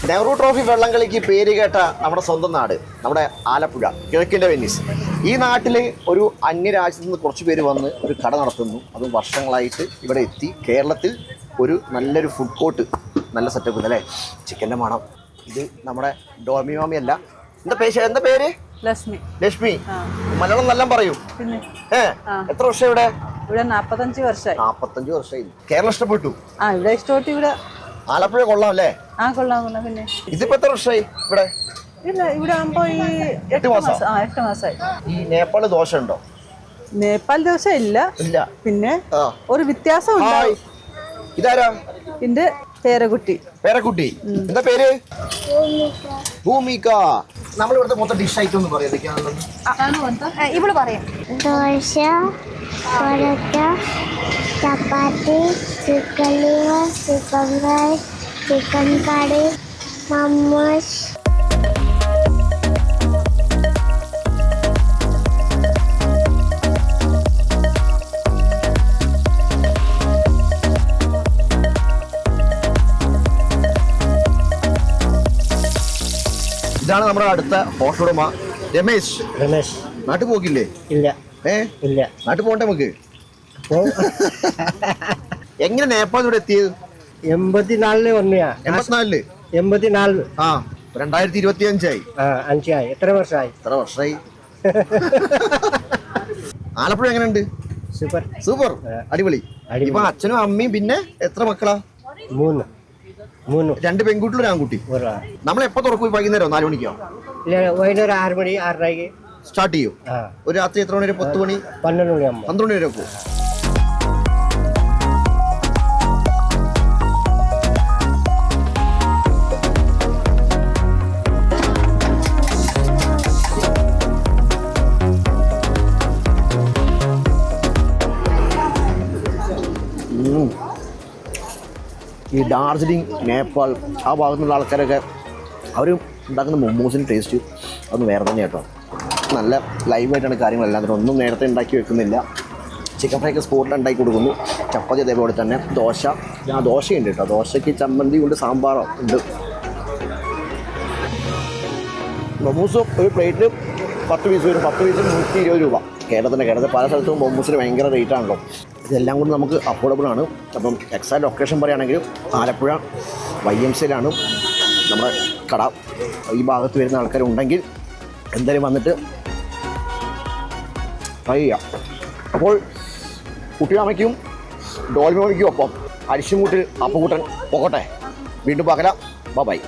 Nehru trophy വള്ളംകളിക്ക് പേര് കേട്ട നമ്മുടെ സ്വന്തം നാട്, നമ്മുടെ ആലപ്പുഴ, കിഴക്കിൻ്റെ വെന്നീസ്. ഈ നാട്ടിൽ ഒരു അന്യരാജ്യത്ത് നിന്ന് കുറച്ച് പേര് വന്ന് ഒരു കട നടത്തുന്നു. അതും വർഷങ്ങളായിട്ട് ഇവിടെ എത്തി. കേരളത്തിൽ ഒരു നല്ലൊരു ഫുഡ് കോർട്ട്, നല്ല സെറ്റപ്പ് ഉണ്ട് അല്ലേ? ചിക്കൻ്റെ മണം. ഇത് നമ്മുടെ ഡോമി മാമി അല്ല, എന്താ പേര്? ലക്ഷ്മി. മലയാളം നല്ല പറയും. എത്ര വർഷം ഇവിടെ? 45 വർഷമായി. 45 വർഷമായി. കേരളം ഇഷ്ടപ്പെട്ടു? ഇവിടെ ഇഷ്ടപ്പെട്ടു. ഇവിടെ ആലപ്പുഴ കൊള്ളാം അല്ലേ? കൊള്ളാം. പിന്നെ ഇതിപ്പോ എത്ര വർഷമായി ഇവിടെ? ഇവിടെ ആകുമ്പോ ഈ 8 മാസമായി. ഈ നേപ്പാൾ ദോശ ഉണ്ടോ? നേപ്പാൾ ദോശ ഇല്ല. പിന്നെ ഒരു വ്യത്യാസം ഉണ്ടായി. ഇതാരാ? എന്റെ പേരക്കുട്ടി. എന്താ പേര്? ഭൂമിക. നമ്മൾ ഇവിടുത്തെ മൊത്തം ഡിഷ് ഐറ്റം ഒന്ന് പറയാം. ഇവിടെ പറയാം. Dosa, parotta, chapati, chicken liver, chicken fry, chicken curry, മമ്മൂസ്. ഇതാണ് നമ്മുടെ അടുത്ത ഹോട്ടൽ ഉടമ രമേശ്. നാട്ടിൽ പോകില്ലേ? ഇല്ല. നാട്ടിൽ പോകണ്ടേ നമുക്ക്? എങ്ങനെ നേപ്പാൾ ഇവിടെ എത്തിയത്? 84 വന്നെയാ. 84? 84. 2025 5 എത്ര വർഷമായി? ആലപ്പുഴ എങ്ങനെയുണ്ട്? സൂപ്പർ, അടിപൊളി. ഇപ്പൊ അച്ഛനും അമ്മയും പിന്നെ എത്ര മക്കളാ? 3. 2 പെൺകുട്ടികളും 1 ആൺകുട്ടി. നമ്മൾ എപ്പോ തുറക്കും? വൈകുന്നേരം 4 മണിക്കോ? വൈകുന്നേരം 6 മണി 6:30 സ്റ്റാർട്ട് ചെയ്യും. ഒരു രാത്രി എത്ര മണി വരെ? 10 മണി 12 മണി വരെ പോകും. ഈ ഡാർജിലിംഗ്, നേപ്പാൾ ആ ഭാഗത്തുള്ള ആൾക്കാരൊക്കെ അവർ ഉണ്ടാക്കുന്ന മൊമോസിൻ്റെ ടേസ്റ്റ് അതൊന്നും വേറെ തന്നെ കേട്ടോ. നല്ല ലൈവായിട്ടാണ് കാര്യങ്ങളെല്ലാം തന്നെ. ഒന്നും നേരത്തെ ഉണ്ടാക്കി വെക്കുന്നില്ല. ചിക്കൻ ഫ്രൈക്ക് സ്പോട്ടിൽ ഉണ്ടാക്കി കൊടുക്കുന്നു. ചപ്പാത്തി അതേപോലെ തന്നെ. ദോശയുണ്ട് കേട്ടോ. ദോശയ്ക്ക് ചമ്മന്തി ഉണ്ട്, സാമ്പാറോ ഉണ്ട്. മൊമോസ് ഒരു പ്ലേറ്റ് 10 പീസ് വരും. 10 പീസിന് 120 രൂപ. കേരളത്തിൽ പല സ്ഥലത്തും മൊമോസിന് ഭയങ്കര റേറ്റാണല്ലോ. ഇതെല്ലാം കൊണ്ട് നമുക്ക് അഫോർഡബിൾ ആണ്. അപ്പം എക്സാക്ട് ലൊക്കേഷൻ പറയുകയാണെങ്കിൽ ആലപ്പുഴ YMCയിലാണ് നമ്മുടെ കട. ഈ ഭാഗത്ത് വരുന്ന ആൾക്കാരുണ്ടെങ്കിൽ എന്തായാലും വന്നിട്ട് ട്രൈ ചെയ്യാം. അപ്പോൾ കുട്ടിയമ്മയ്ക്കും ഡോൽമയ്ക്കും ഒപ്പം അരിശുമൂട്ടിൽ അപ്പുകൂട്ടൻ പോകട്ടെ. വീണ്ടും പാകലാം. ബൈ.